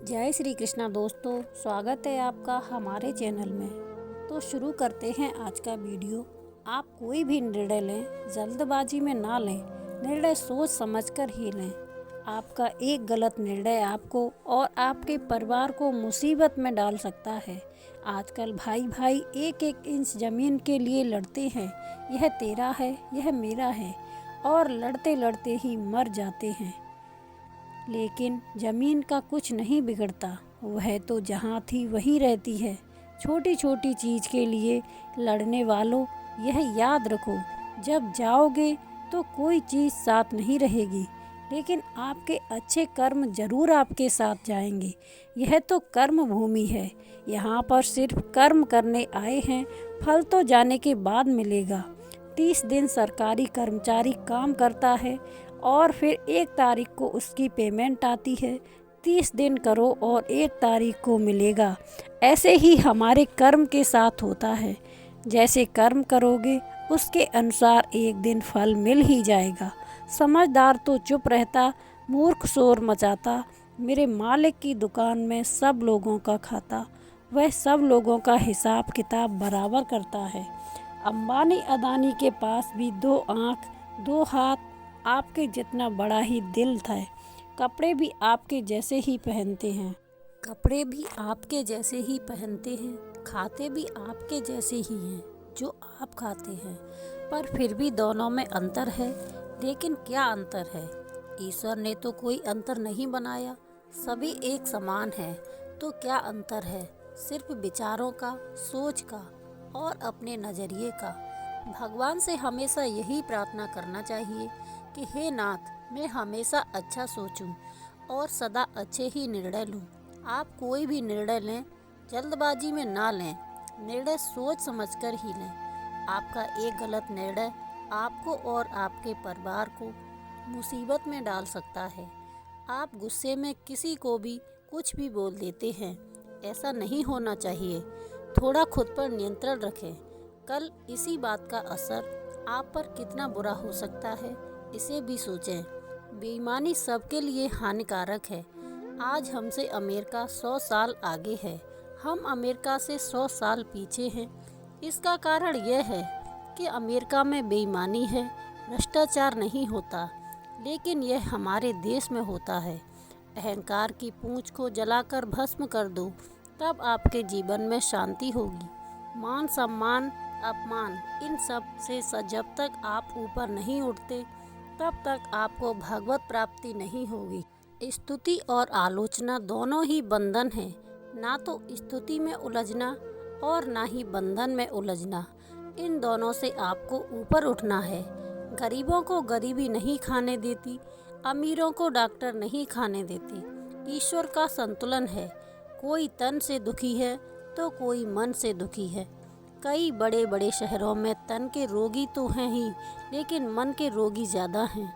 जय श्री कृष्णा दोस्तों, स्वागत है आपका हमारे चैनल में। तो शुरू करते हैं आज का वीडियो। आप कोई भी निर्णय लें, जल्दबाजी में ना लें, निर्णय सोच समझकर ही लें। आपका एक गलत निर्णय आपको और आपके परिवार को मुसीबत में डाल सकता है। आजकल भाई भाई एक एक इंच ज़मीन के लिए लड़ते हैं। यह तेरा है, यह मेरा है, और लड़ते लड़ते ही मर जाते हैं। लेकिन ज़मीन का कुछ नहीं बिगड़ता, वह तो जहाँ थी वहीं रहती है। छोटी छोटी चीज़ के लिए लड़ने वालों, यह याद रखो, जब जाओगे तो कोई चीज़ साथ नहीं रहेगी, लेकिन आपके अच्छे कर्म जरूर आपके साथ जाएंगे। यह तो कर्म भूमि है, यहाँ पर सिर्फ कर्म करने आए हैं, फल तो जाने के बाद मिलेगा। 30 दिन सरकारी कर्मचारी काम करता है और फिर 1 तारीख को उसकी पेमेंट आती है। 30 दिन करो और 1 तारीख को मिलेगा। ऐसे ही हमारे कर्म के साथ होता है। जैसे कर्म करोगे उसके अनुसार एक दिन फल मिल ही जाएगा। समझदार तो चुप रहता, मूर्ख शोर मचाता। मेरे मालिक की दुकान में सब लोगों का खाता, वह सब लोगों का हिसाब किताब बराबर करता है। अंबानी अदानी के पास भी 2 आँख 2 हाथ, आपके जितना बड़ा ही दिल था। कपड़े भी आपके जैसे ही पहनते हैं, खाते भी आपके जैसे ही हैं जो आप खाते हैं। पर फिर भी दोनों में अंतर है। लेकिन क्या अंतर है? ईश्वर ने तो कोई अंतर नहीं बनाया, सभी एक समान है। तो क्या अंतर है? सिर्फ विचारों का, सोच का और अपने नज़रिए का। भगवान से हमेशा यही प्रार्थना करना चाहिए कि हे नाथ, मैं हमेशा अच्छा सोचूं और सदा अच्छे ही निर्णय लूं। आप कोई भी निर्णय लें, जल्दबाजी में ना लें, निर्णय सोच समझकर ही लें। आपका एक गलत निर्णय आपको और आपके परिवार को मुसीबत में डाल सकता है। आप गुस्से में किसी को भी कुछ भी बोल देते हैं, ऐसा नहीं होना चाहिए। थोड़ा खुद पर नियंत्रण रखें। कल इसी बात का असर आप पर कितना बुरा हो सकता है, इसे भी सोचें। बेईमानी सबके लिए हानिकारक है। आज हमसे अमेरिका 100 साल आगे है, हम अमेरिका से 100 साल पीछे हैं। इसका कारण यह है कि अमेरिका में बेईमानी है, भ्रष्टाचार नहीं होता, लेकिन यह हमारे देश में होता है। अहंकार की पूंछ को जलाकर भस्म कर दो, तब आपके जीवन में शांति होगी। मान सम्मान अपमान, इन सब से जब तक आप ऊपर नहीं उठते तब तक आपको भगवत प्राप्ति नहीं होगी। स्तुति और आलोचना दोनों ही बंधन है, ना तो स्तुति में उलझना और ना ही बंधन में उलझना। इन दोनों से आपको ऊपर उठना है। गरीबों को गरीबी नहीं खाने देती, अमीरों को डॉक्टर नहीं खाने देते। ईश्वर का संतुलन है। कोई तन से दुखी है तो कोई मन से दुखी है। कई बड़े बड़े शहरों में तन के रोगी तो हैं ही, लेकिन मन के रोगी ज़्यादा हैं।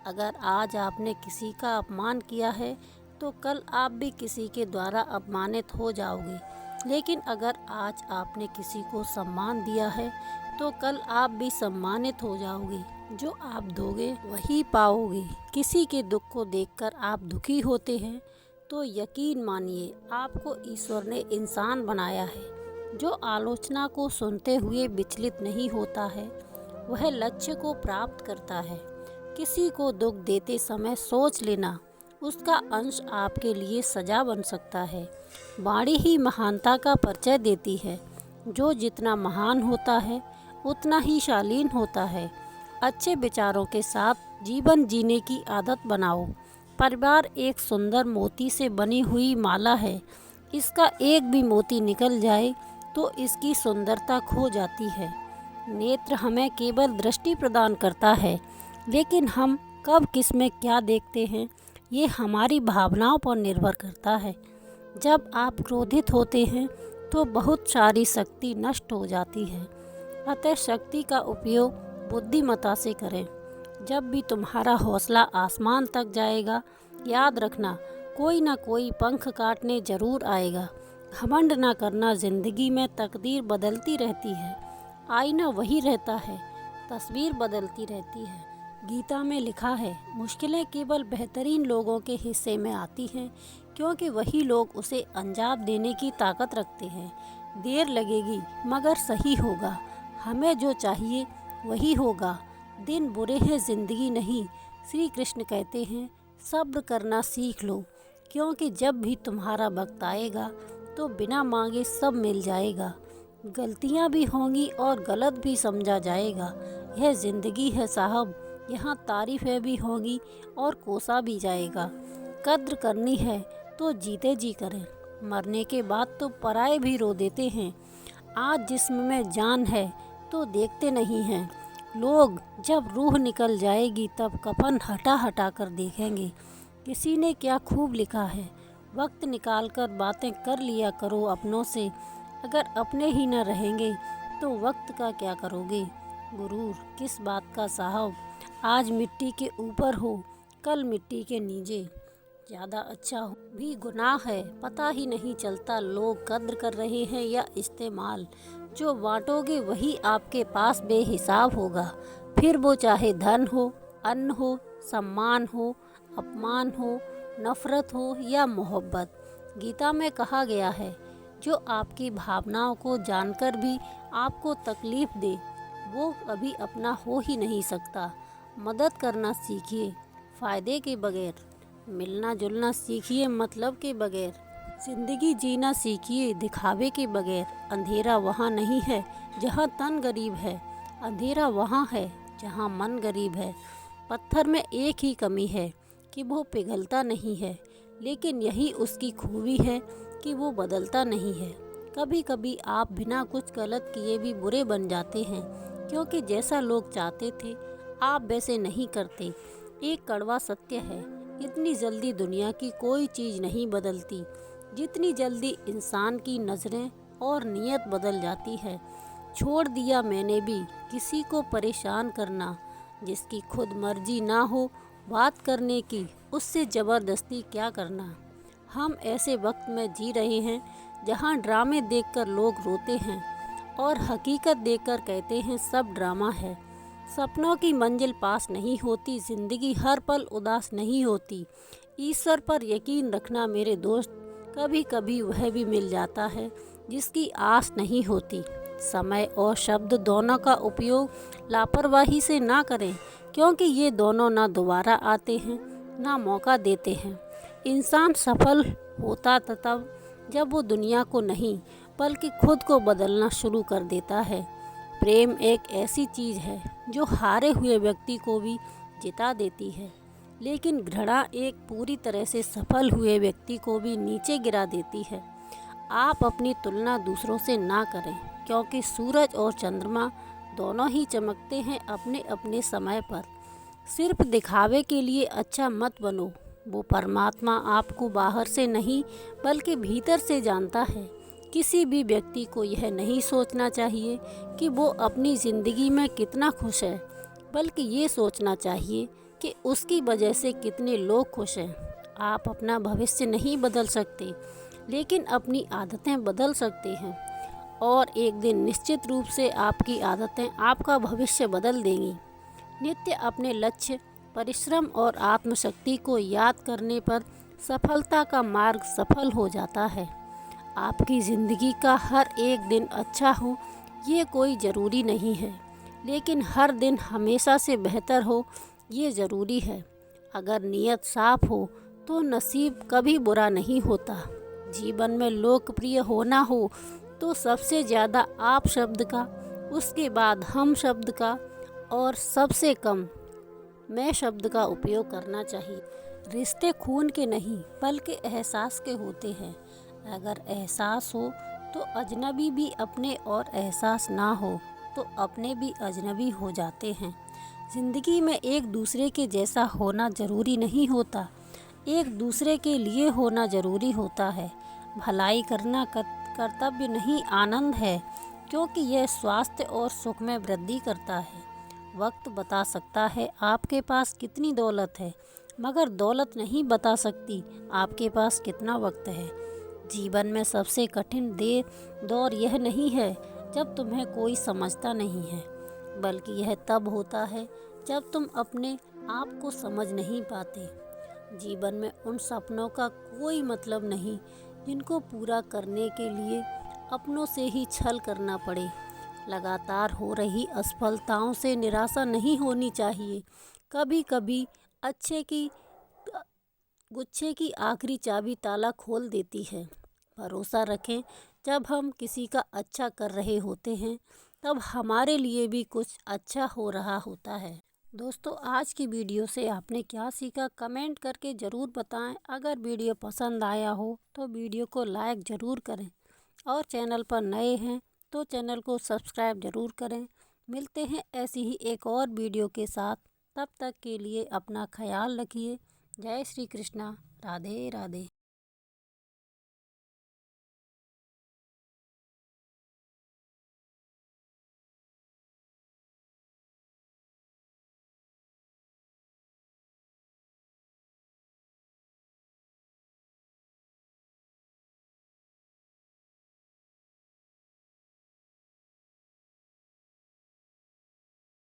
अगर आज आपने किसी का अपमान किया है तो कल आप भी किसी के द्वारा अपमानित हो जाओगे। लेकिन अगर आज आपने किसी को सम्मान दिया है तो कल आप भी सम्मानित हो जाओगे। जो आप दोगे वही पाओगे। किसी के दुख को देखकर आप दुखी होते हैं तो यकीन मानिए, आपको ईश्वर ने इंसान बनाया है। जो आलोचना को सुनते हुए विचलित नहीं होता है, वह लक्ष्य को प्राप्त करता है। किसी को दुख देते समय सोच लेना, उसका अंश आपके लिए सजा बन सकता है। वाणी ही महानता का परिचय देती है। जो जितना महान होता है उतना ही शालीन होता है। अच्छे विचारों के साथ जीवन जीने की आदत बनाओ। परिवार एक सुंदर मोती से बनी हुई माला है। इसका एक भी मोती निकल जाए तो इसकी सुंदरता खो जाती है। नेत्र हमें केवल दृष्टि प्रदान करता है, लेकिन हम कब किस में क्या देखते हैं ये हमारी भावनाओं पर निर्भर करता है। जब आप क्रोधित होते हैं तो बहुत सारी शक्ति नष्ट हो जाती है। अतः शक्ति का उपयोग बुद्धिमत्ता से करें। जब भी तुम्हारा हौसला आसमान तक जाएगा, याद रखना कोई ना कोई पंख काटने जरूर आएगा। घमंड ना करना, जिंदगी में तकदीर बदलती रहती है, आईना वही रहता है, तस्वीर बदलती रहती है। गीता में लिखा है, मुश्किलें केवल बेहतरीन लोगों के हिस्से में आती हैं, क्योंकि वही लोग उसे अंजाम देने की ताकत रखते हैं। देर लगेगी मगर सही होगा, हमें जो चाहिए वही होगा। दिन बुरे हैं जिंदगी नहीं, श्री कृष्ण कहते हैं सब्र करना सीख लो, क्योंकि जब भी तुम्हारा वक्त आएगा तो बिना मांगे सब मिल जाएगा। गलतियां भी होंगी और गलत भी समझा जाएगा। यह ज़िंदगी है साहब, यहाँ तारीफ़ें भी होंगी और कोसा भी जाएगा। कद्र करनी है तो जीते जी करें, मरने के बाद तो पराए भी रो देते हैं। आज जिस्म में जान है तो देखते नहीं हैं लोग, जब रूह निकल जाएगी तब कफन हटा हटा कर देखेंगे। किसी ने क्या खूब लिखा है, वक्त निकाल कर बातें कर लिया करो अपनों से, अगर अपने ही न रहेंगे तो वक्त का क्या करोगे। गुरूर किस बात का साहब, आज मिट्टी के ऊपर हो कल मिट्टी के नीचे। ज़्यादा अच्छा भी गुनाह है, पता ही नहीं चलता लोग कद्र कर रहे हैं या इस्तेमाल। जो बांटोगे वही आपके पास बेहिसाब होगा, फिर वो चाहे धन हो, अन्न हो, सम्मान हो, अपमान हो, नफ़रत हो या मोहब्बत। गीता में कहा गया है, जो आपकी भावनाओं को जानकर भी आपको तकलीफ़ दे वो कभी अपना हो ही नहीं सकता। मदद करना सीखिए फ़ायदे के बगैर, मिलना जुलना सीखिए मतलब के बगैर, ज़िंदगी जीना सीखिए दिखावे के बगैर। अंधेरा वहाँ नहीं है जहाँ तन गरीब है, अंधेरा वहाँ है जहाँ मन गरीब है। पत्थर में एक ही कमी है कि वो पिघलता नहीं है, लेकिन यही उसकी खूबी है कि वो बदलता नहीं है। कभी कभी आप बिना कुछ गलत किए भी बुरे बन जाते हैं, क्योंकि जैसा लोग चाहते थे आप वैसे नहीं करते। एक कड़वा सत्य है, इतनी जल्दी दुनिया की कोई चीज़ नहीं बदलती जितनी जल्दी इंसान की नज़रें और नीयत बदल जाती है। छोड़ दिया मैंने भी किसी को परेशान करना, जिसकी खुद मर्जी ना हो बात करने की उससे ज़बरदस्ती क्या करना। हम ऐसे वक्त में जी रहे हैं जहां ड्रामे देखकर लोग रोते हैं और हकीकत देखकर कहते हैं सब ड्रामा है। सपनों की मंजिल पास नहीं होती, ज़िंदगी हर पल उदास नहीं होती। ईश्वर पर यकीन रखना मेरे दोस्त, कभी कभी वह भी मिल जाता है जिसकी आस नहीं होती। समय और शब्द दोनों का उपयोग लापरवाही से ना करें, क्योंकि ये दोनों ना दोबारा आते हैं ना मौका देते हैं। इंसान सफल होता तब जब वो दुनिया को नहीं बल्कि खुद को बदलना शुरू कर देता है। प्रेम एक ऐसी चीज़ है जो हारे हुए व्यक्ति को भी जिता देती है, लेकिन घृणा एक पूरी तरह से सफल हुए व्यक्ति को भी नीचे गिरा देती है। आप अपनी तुलना दूसरों से ना करें, क्योंकि सूरज और चंद्रमा दोनों ही चमकते हैं अपने अपने समय पर। सिर्फ दिखावे के लिए अच्छा मत बनो, वो परमात्मा आपको बाहर से नहीं बल्कि भीतर से जानता है। किसी भी व्यक्ति को यह नहीं सोचना चाहिए कि वो अपनी ज़िंदगी में कितना खुश है, बल्कि ये सोचना चाहिए कि उसकी वजह से कितने लोग खुश हैं। आप अपना भविष्य नहीं बदल सकते, लेकिन अपनी आदतें बदल सकते हैं, और एक दिन निश्चित रूप से आपकी आदतें आपका भविष्य बदल देंगी। नित्य अपने लक्ष्य, परिश्रम और आत्मशक्ति को याद करने पर सफलता का मार्ग सफल हो जाता है। आपकी ज़िंदगी का हर एक दिन अच्छा हो ये कोई ज़रूरी नहीं है, लेकिन हर दिन हमेशा से बेहतर हो ये ज़रूरी है। अगर नीयत साफ हो तो नसीब कभी बुरा नहीं होता। जीवन में लोकप्रिय होना हो तो सबसे ज़्यादा आप शब्द का, उसके बाद हम शब्द का और सबसे कम मैं शब्द का उपयोग करना चाहिए। रिश्ते खून के नहीं बल्कि एहसास के होते हैं। अगर एहसास हो तो अजनबी भी अपने, और एहसास ना हो तो अपने भी अजनबी हो जाते हैं। ज़िंदगी में एक दूसरे के जैसा होना ज़रूरी नहीं होता, एक दूसरे के लिए होना ज़रूरी होता है। भलाई करना कर्तव्य नहीं आनंद है, क्योंकि यह स्वास्थ्य और सुख में वृद्धि करता है। वक्त बता सकता है आपके पास कितनी दौलत है, मगर दौलत नहीं बता सकती आपके पास कितना वक्त है। जीवन में सबसे कठिन दौर यह नहीं है जब तुम्हें कोई समझता नहीं है, बल्कि यह तब होता है जब तुम अपने आप को समझ नहीं पाते। जीवन में उन सपनों का कोई मतलब नहीं जिनको पूरा करने के लिए अपनों से ही छल करना पड़े। लगातार हो रही असफलताओं से निराशा नहीं होनी चाहिए। कभी कभी अच्छे की गुच्छे की आखिरी चाबी ताला खोल देती है। भरोसा रखें, जब हम किसी का अच्छा कर रहे होते हैं तब हमारे लिए भी कुछ अच्छा हो रहा होता है। दोस्तों, आज की वीडियो से आपने क्या सीखा कमेंट करके ज़रूर बताएं। अगर वीडियो पसंद आया हो तो वीडियो को लाइक ज़रूर करें और चैनल पर नए हैं तो चैनल को सब्सक्राइब ज़रूर करें। मिलते हैं ऐसी ही एक और वीडियो के साथ। तब तक के लिए अपना ख्याल रखिए। जय श्री कृष्णा। राधे राधे।